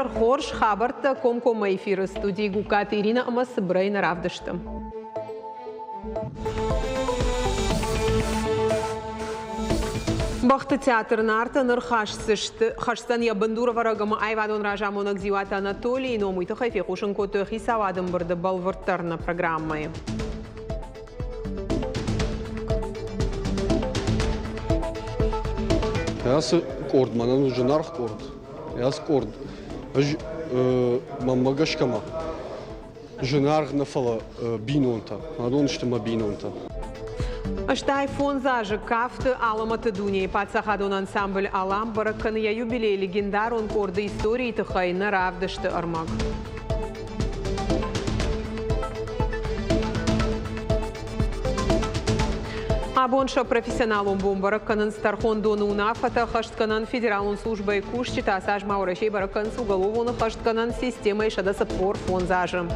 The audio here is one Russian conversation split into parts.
Жар хорш хабарта комкома эфиры студии Гукат Ирина Амас Брейна Равдышты. Бахты театр нартаныр хашстан я бандура варагама айвадон ражамонак зиват Анатолий, но мы тахай фехушен кото хисавадым барды балвартарна программой. Яс корд, манан уже нарх корд. Яс корд. Мамагашкама. Женарх нафала бинонта. Адон штема бинонта. Аштай фон зажи кафты аламаты дуни. Пацахадон ансамбль алам баракканы я юбилей легендар он корды истории тахайна равдышты армак. Абонша профессионалом бомбаракканын стархон дону унафата хаштканан федералун службой кушчита сажма уращей бараккан с уголовоны хаштканан системой шадаса пор фон зажим.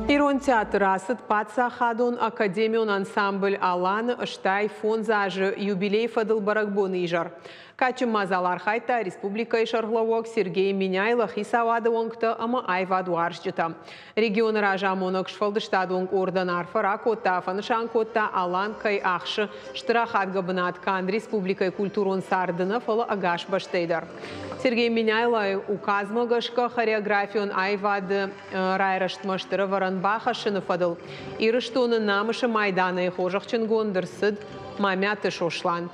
Ирон театр асыт паца хадон академион ансамбль алан аштай фон зажы юбилей фадыл баракбон ижар. Качым мазалар хайта республика ишарглавок Сергей Миняйлах и савады онгта ама айваду аршчыта. Регион ражамонок шфалдыштадонг ордан арфара котта фанышан котта алан кай ахшы штырахат габынаткан республикой культурон сардына фала агаш баштейдар. Сергей Миняйлай указмагашка хореографион айвады райраштмаштыры варанбаха шыныфадыл. Ирыштоны намышы майданы хожахчын гондырсыд мамяты шошлан.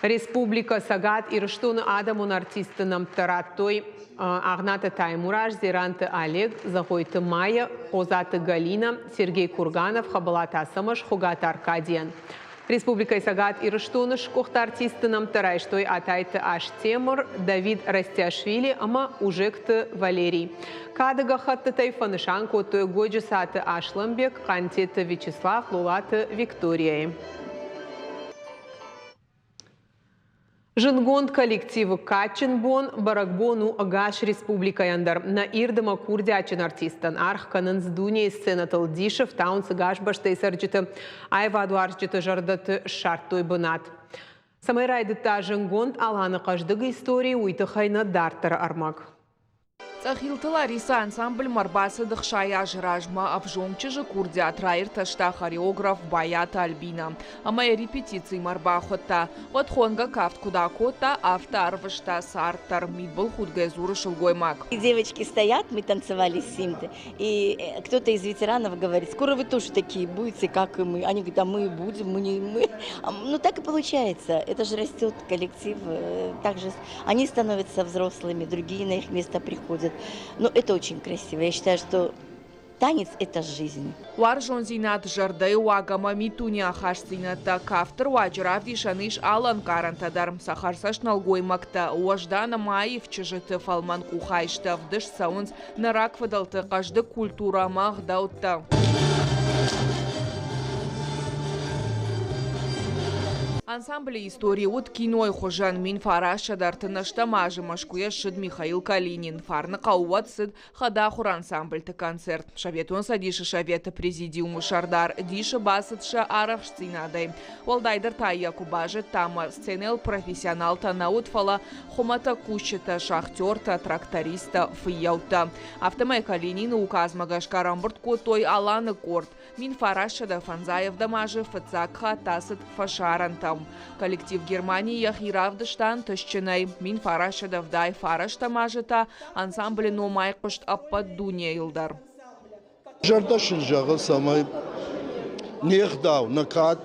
Республика Сагат ирыштоны адамон артистыным тараттой Агната Таймураж, Зиранты Олег, Захойты Майя, Озаты Галина, Сергей Курганов, Хабалата Самаш, Хугат Аркадиян. Республика Сагат ирыштоны шкохта артистыным тарайштой Атайты Аштемур, Давид Растяшвили, ама Ужекты Валерий. Кадыга хатты тайфанышан коты Годжисаты Ашламбек, Кантеты Вячеслав, Лулаты Виктория. Жингонд коллективы Качинбон, Баракбону, Агаш Республика Яндар. На Ирдама Курдячин артистан. Архканын сдуне сценатал Дишев, таун сагаш баштай сарджиты. Айваду арджиты жардаты шартой бынат. Самай райдыта Жингонд аланы каждыга истории уйтахайна дартара армак. Цахилталариса ансамбль марбасы дыхшая жражма авжомчыжы курдя траирташта хореограф Баята Альбина. Амая репетиции марбахотта. От хонга кафт куда кота автарвышта сартар мидбол худгай зуры шелгоймак. Девочки стоят, мы танцевали с ним, и кто-то из ветеранов говорит: скоро вы тоже такие будете, как и мы. Они говорят: а мы будем, мы не мы. Ну так и получается. Это же растет коллектив. Также они становятся взрослыми, другие на их место приходят. Но это очень красиво. Я считаю, что танец – это жизнь. Уаржон зинат жарды уагама митуня хашсината кафтер уаджравди шаныш алан карантадар. Сахарсаш налгой макта уаждана маев чыжыты фалман кухайшта вдыш саунс нарак вадалты кажды культура махдаутта. Ансамбль истории от кино хожан мин фараша дартынашта мажы машкуя шид Михаил Калинин. Фарны қауат сид хадахур ансамбльты концерт. Шаветон садиша шавета президиуму шардар диша басытша арах сценадай. Олдайдар тайя кубажы тама сценел профессионал танаут фала хомата кущета шахтерта тракториста фияута. Автомай Калинин указмагаш карамбурт котой аланы корт. Мин фараша да фанзаев дамажы фацакха тасыт фашарантам. Коллектив Германии яхиравдыштан тышчынай. Мин фараша да вдай фарашта мажыта ансамбль номай кушт аппад дуне илдар. Жардашын жағы самай нехдау накат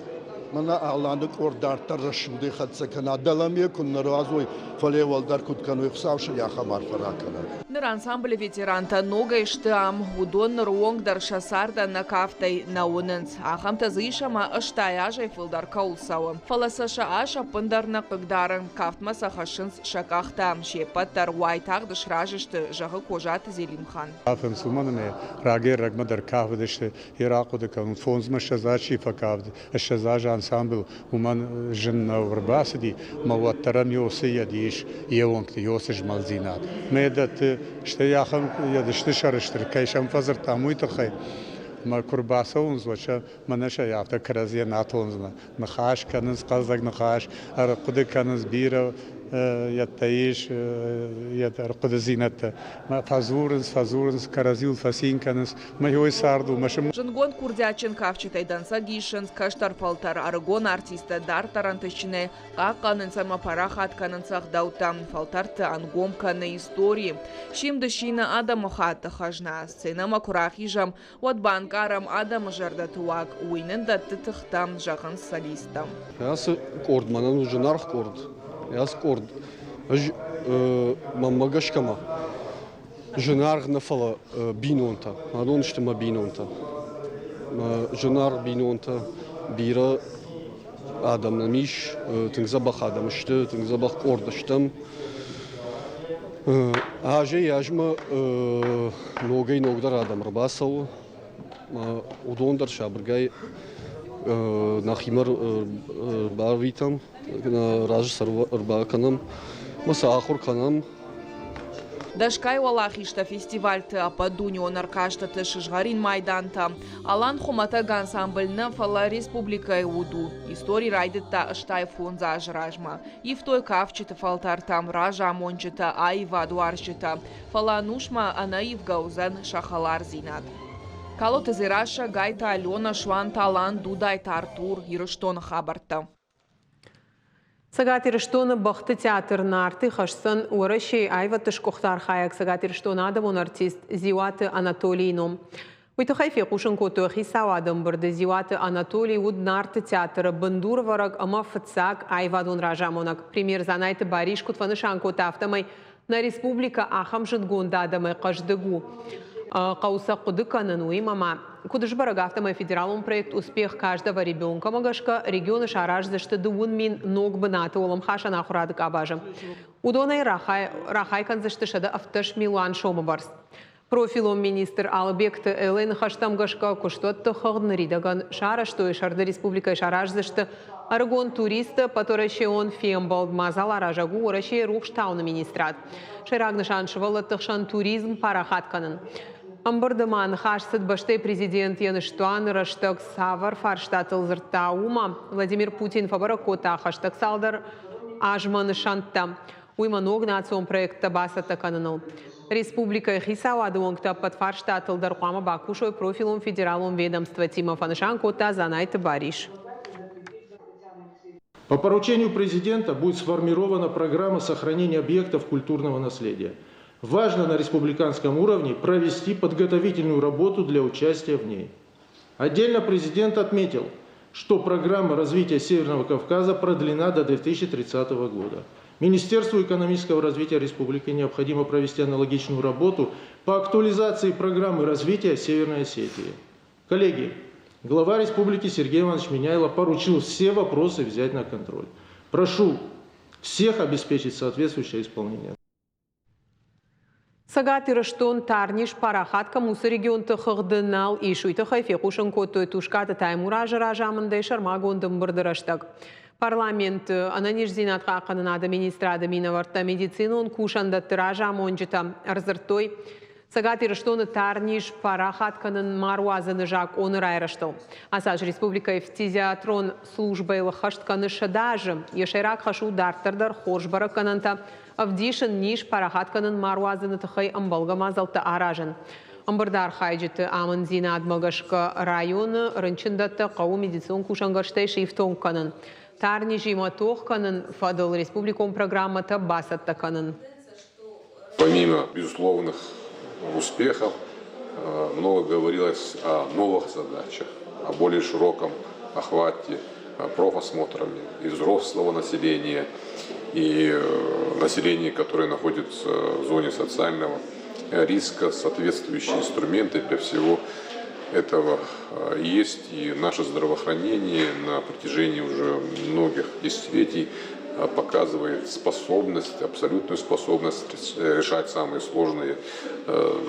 мана аланы кордартар рашуды хатса канадаламия куннаразой фалевалдар куткану ихсавши яха марфаракана. Ныр ансамбль ветеранта нога иштам удон руонг дар шасарда на кафтай науненц. Ахамта зышама аштай ажай филдар каулсауа. Фаласаша аша пындарна кыгдарын кафтма сахашынс шакахта. Шепат дар уайтаг дышражышты жағы кожат зелимхан. Афем суманане рагер рагма дар кафдышты иракуда кан фонзма шазачи факавд. Шазажа ансамбль уман жена урбасиди маваттарам йосия диш евонк йосиж малзинат медат штяхам ядышты шарыштыр кайшам фазыр тамуйтахай ما كرباسة ونزوجها مناش يعطى كرازية ناتونزنا نخاش كنز قصدك نخاش أرقد كنز بيرة يتعيش يترقد زينة ما فازورنس كرازيل فاسين كنز ما هو يساردو مش Жингон курдячин кавчитай данса гишинс каштар фалтар аргон артиста дар тарантышчине каканын сама парахат канынсах даутам фалтарты ангом каны истории. Шим дышина адам хатта хажна сцена макурахижам от банкарам адам жардатуак уйнын да тытыхтам жагын солистам. Яс корд манан уже нарх корд. Яс корд. Мамагашкама. Женар нафала бинонта. Адон штема бинонта. Женар бинонта бира адам намиш тыңзабах адам шты тыңзабах корд штам. Аже яжма ногай ногдар адам рбасал. Удондар шабргай нахимар барвитам на ражс рбаканам масахур канам. Дашкай Валахишта фестивальты ападуньо наркашта тышыжгарин майданта. Алан хумата гансамбльна фала республикай уду. Истории райдетта аштай фонза ажражма. И в той кавчета фалтартам ража мончета айва дуарчета. Фала нушма анаив гаузен шахалар зинат. Калоты зираша гайта Алена Шван Талан Дудайта Артур Ирыштон хабарта. Сагат Ирыштон бахты театр нарты хашсан ураши айва тышкохтар хаяк Сагат Ирыштон адамон артист Зиуаты Анатолий ном. Уйтахай фекушын котохи савадым барды Зиуаты Анатолий уд нарты театра бандур варак ама фацак айвадон ражамонак. Премьер занайты бариш кутванышан котафтамай на республика ахам жидгонда адамай каждыгу. Кауса кудыканын уимама. Кудышбараг автомой федералом проект «Успех каждого ребенка» магашка регионы шараж зашты дуун мин ног бынаты олым хаша нахурадык абажым. Удонай рахайкан зашты шада автош милуан шома барс. Профилом министр Албекты Элен хаштамгашка куштотты хогныридаган шара что и шарды республика шараж зашты аргон туриста, который он фембал мазала ражагу ураши рухштауна министрат. Шерагнышан швалаттыхшан туризм парахатканын. Амбардаман хашсыд башты президент Яныштуан раштак савар фарштатыл зыртаума Владимир Путин фабаракота хаштаг салдар ажман шантта. Уйманог национ проекта басата кананыл. Республика Хисауады оңта под фарштатыл дарқама бакушой профилом федералом ведомства Тима Фанышан кота занайты бариш. По поручению президента будет сформирована программа сохранения объектов культурного наследия. Важно на республиканском уровне провести подготовительную работу для участия в ней. Отдельно президент отметил, что программа развития Северного Кавказа продлена до 2030 года. Министерству экономического развития республики необходимо провести аналогичную работу по актуализации программы развития Северной Осетии. Коллеги, глава республики Сергей Иванович Миняйло поручил все вопросы взять на контроль. Прошу всех обеспечить соответствующее исполнение. Сагат Ирыштон тарниш парахатка мусы регион тахыгдынал и шуйты хайфе кушын котой тушкаты таймура жыражамындай шармагондым бырдыраштаг. Парламент ананиш зинатқа қанынады министрады минаварта медицинон кушанда тыражам онжыта арзыртой. Сагат Ирыштоны тарниш парахатканын маруазыны жак оныр айрыштыл. Асаж республика эфтизиатрон службайлы хаштканы шадажы ешайрак хашу дартырдар хоржбара кананта авдишын ниш парахатканын маруазыны тахай амбалгамазалты аражын. Амбардар хайджеты амын зинат магашка районы рынчындатты қау медицин кушангарштай шифтон канын. Тарни жиматох канын фадыл республиком программата басатта канын. Помимо безусловных успехов, много говорилось о новых задачах, о более широком охвате профосмотрами и взрослого населения, и населения, которое находится в зоне социального риска, соответствующие инструменты для всего этого есть. И наше здравоохранение на протяжении уже многих десятилетий показывает способность, абсолютную способность решать самые сложные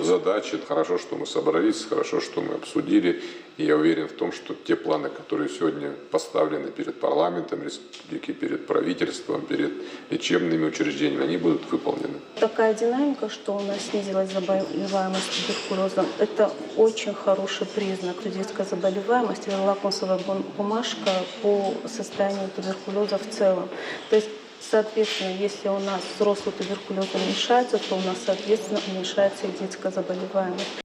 задачи. Хорошо, что мы собрались, хорошо, что мы обсудили И я уверен в том, что те планы, которые сегодня поставлены перед парламентом республики, перед правительством, перед лечебными учреждениями, они будут выполнены. Такая динамика, что у нас снизилась заболеваемость туберкулезом, это очень хороший признак. Детская заболеваемость – лакмусовая бумажка по состоянию туберкулеза в целом. То есть, соответственно, если у нас взрослый туберкулез уменьшается, то у нас, соответственно, уменьшается и детская заболеваемость.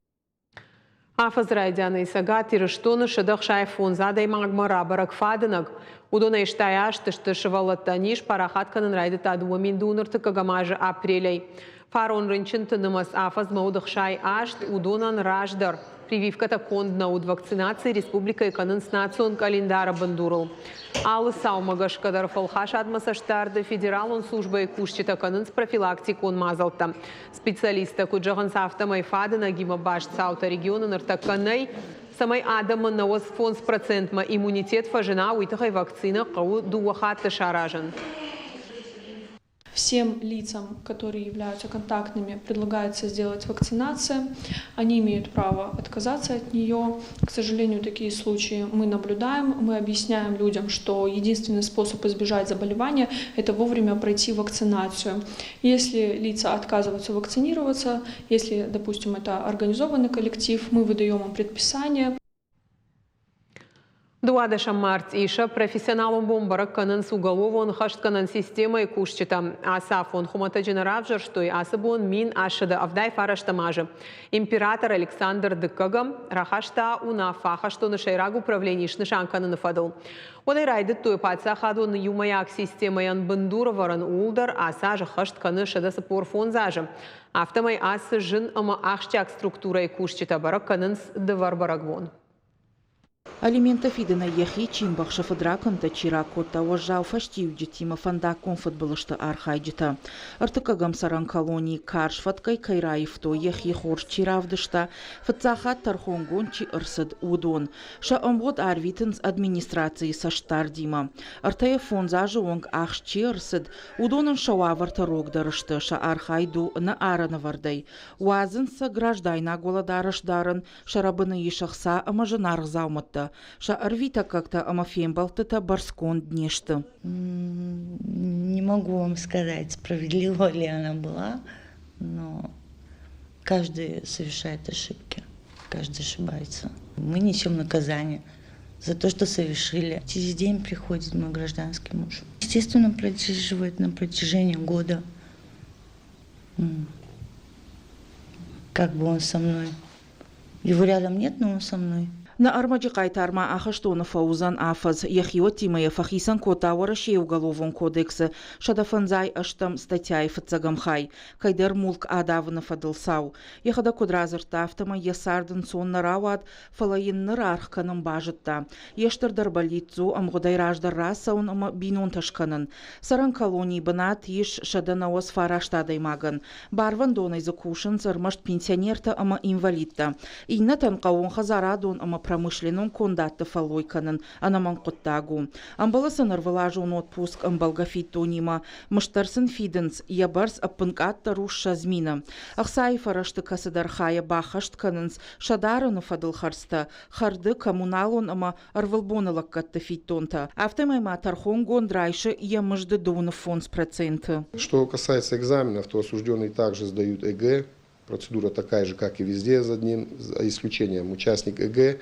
Афаз райдяны сага тирыштоны шыдық шайфон задай магмара барак фадынық. Удона иштаяш тышты шывалаттаниш парахатканын райды тадуы мен дунырты кагамажы апрелей. Фарон рынчын тынымас афаз маудық шай ашт удонан раждар. Прививката кондна уд вакцинации республика эканын снацион календара бандурыл. Алы саумагаш кадар фалхаш адмасаштарды федералон службы кушчита канын с профилактикон мазалта. Специалиста куджаган сафтамай фадына гима баш цаута региона нартаканай самай адама на оз фонс процентма иммунитет фажина уитахай вакцина кау дуахат шаражан. Всем лицам, которые являются контактными, предлагается сделать вакцинацию. Они имеют право отказаться от нее. К сожалению, такие случаи мы наблюдаем. Мы объясняем людям, что единственный способ избежать заболевания – это вовремя пройти вакцинацию. Если лица отказываются вакцинироваться, если, допустим, это организованный коллектив, мы выдаем им предписание. Дуадаша март иша профессионалом бомбарак канан с уголовон хашт канан системой кушчита. Асафон хумата дженаравжар, что и асабон мин ашада авдай фараштамажа. Император Александр Дыкагам рахашта унафаха, что на шайрагу управленишны шанкана нафадал. Одай райды той паца хаду на юмаяк системой анбандура варан улдар, асажа хашт каны шада сапор фонзажа. Автомай асы жин ама ахштяк структура и кушчита барак канан с девар барагвон. Алиментов идена ехи чинбахша фадраканта чиракота вожал фаштивджи тима фандакон футболышта архайджита. Артыкагам саран колонии карш фаткай кайраевто ехи хорш чиравдышта фатцахат тархонгончи ырсад удон. Ша омбод арвитенс администрации саштар дима. Артая фонзажи онг ахшчи ырсад удонын шауаварта рогдарышты ша архайду на аранавардай. Уазынса граждайна голадарышдарын шарабыны ешахса амажынаргзауматта. Ша арвита как-то амафембалтата барскон днешта. Не могу вам сказать, справедлива ли она была, но каждый совершает ошибки, каждый ошибается. Мы несем наказание за то, что совершили. Через день приходит мой гражданский муж. Естественно, просиживает на протяжении года. Как бы он со мной. Его рядом нет, но он со мной. На армаджи кайтарма ахаштона фаузан афаз яхиот тимая фахисан кота варашей уголовон кодекса шадафанзай аштам статьяй фацагамхай кайдер мулк адавна фадылсау яхада кодразырта автома ясардын сонна рават фалайын нырарх канын бажытта ештырдар балитзу амгодай раждар расаун ама бинон ташканын саран колонии банат еш шаданауаз фараштадай маган барван донай закушын сармашт пенсионерта ама инвалидта иннатан каун хазарадон ама промышленном кондатты фалойканын анаман коттагу. Амбаласын арвалажун отпуск амбалгафит тонима мыштарсын фиденс ябарс аппынкатта руш шазмина. Ахсай фарашты касадархая бахашт канынс шадарыны фадылхарста харды коммуналон ама арвалбонылак катта фиттонта. Автомайма тархон гондрайши ямыжды доуны фонс проценты. Что касается экзаменов, то осужденные также сдают ЕГЭ. Процедура такая же, как и везде, за одним исключением. Участник ЕГЭ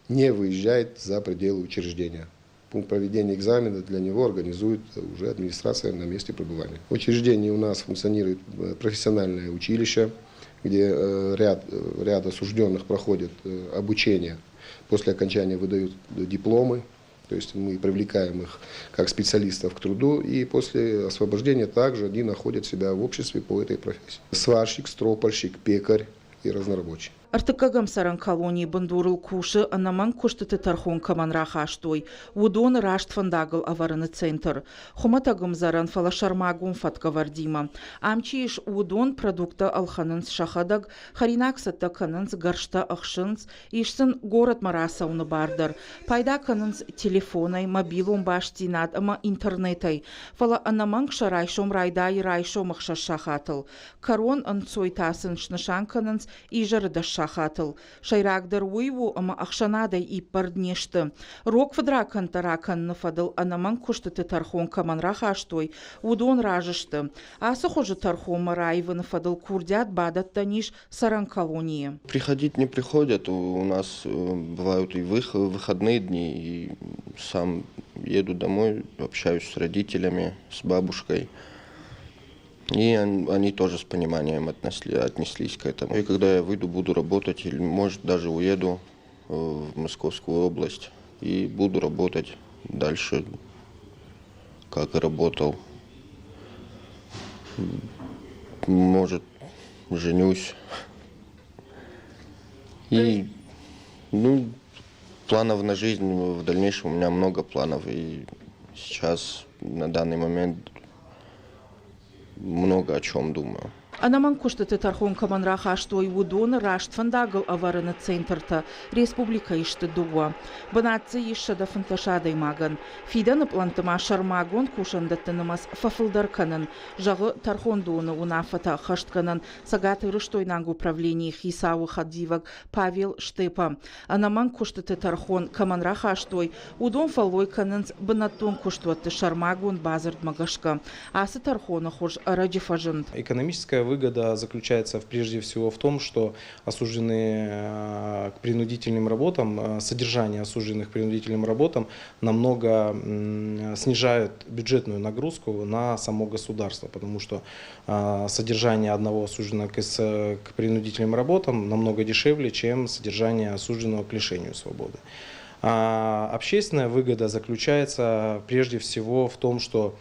не выезжает за пределы учреждения. Пункт проведения экзамена для него организует уже администрация на месте пребывания. В учреждении у нас функционирует профессиональное училище, где ряд осужденных проходит обучение. После окончания выдают дипломы. То есть мы привлекаем их как специалистов к труду, и после освобождения также они находят себя в обществе по этой профессии. Сварщик, стропольщик, пекарь и разнорабочий. Артыкагам саран колонии бандурыл куши анаман куштыты тархон каман рахаштой. Удон рашт фандагал авараны центр. Хоматагам заран фалашармагум фаткавардима. Амчиш удон продукта алханынс шахадаг, харинаксата канынс гаршта ахшынс, ишсын город марасауны бардар. Пайда канынс телефонай, мобилум баштинат, ама интернетай. Фала анаман кшарайшом райда и райшом ахшашахатыл. Карон анцой тасын шнышан канынс ижар даш шахатыл. Шайрагдыр уйву ама ақшанадай иппарднешті. Рок вадракан таракан нафадыл анаман куштыты тархон каманраха аштой, удон ражышты. Асы хожи тархон марайвы нафадыл курдят бадат таниш саран колонии. Приходить не приходят, у нас бывают и выходные дни, и сам еду домой, общаюсь с родителями, с бабушкой. И они тоже с пониманием отнеслись к этому. И когда я выйду, буду работать, или, может, даже уеду в Московскую область и буду работать дальше, как и работал. Может, женюсь. И, планов на жизнь в дальнейшем, у меня много планов. И сейчас, на данный момент, много о чем думаю. Анаман куштыты тархон каманраха аштой удон раштфандагыл аварыны центрта республика ишты дуа. Банатцы ишшада фанташадай маган. Фиданы плантыма шармагон кушандаттынымас фафылдарканын. Жағы тархон дуыны унафата хаштканын сагаты рыштойнан управлении хисауы хаддиваг Павел Штепа. Анаман куштыты тархон каманраха аштой удон фалойканын банаттон куштуатты шармагон базард магашка. Асы тархона хош раджифажент. Экономическая выгода заключается прежде всего в том, что осужденные к принудительным работам, содержание осужденных к принудительным работам намного снижает бюджетную нагрузку на само государство, потому что содержание одного осужденного к принудительным работам намного дешевле, чем содержание осужденного к лишению свободы. Общественная выгода заключается прежде всего в том, что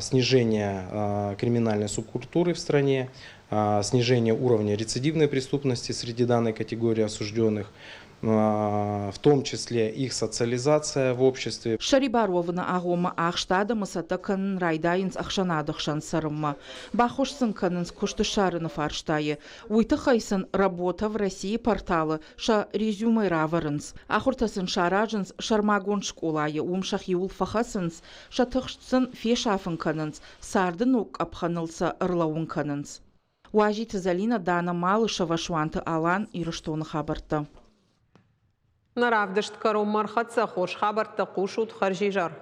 снижение криминальной субкультуры в стране, снижение уровня рецидивной преступности среди данной категории осужденных, в том числе их социализация в обществе. Шарибаровна агома ахштада масатакан райдайнс ахшанадахшан сарымма. Бахошсын канынс куштышарыны фарштайы. Уйты хайсын работа в России порталы ша резюме раварынс. Ахуртасын шаражынс шармагон школайы умшах юл фахасынс ша тыхштсын фешафын канынс сардын ук апханылса ырлауын канынс. Уажиты Залина Дана Малышева шванты алан ирыштоны хабарты. Наравдышт каром мархатса хош хабарты кушут харжижар.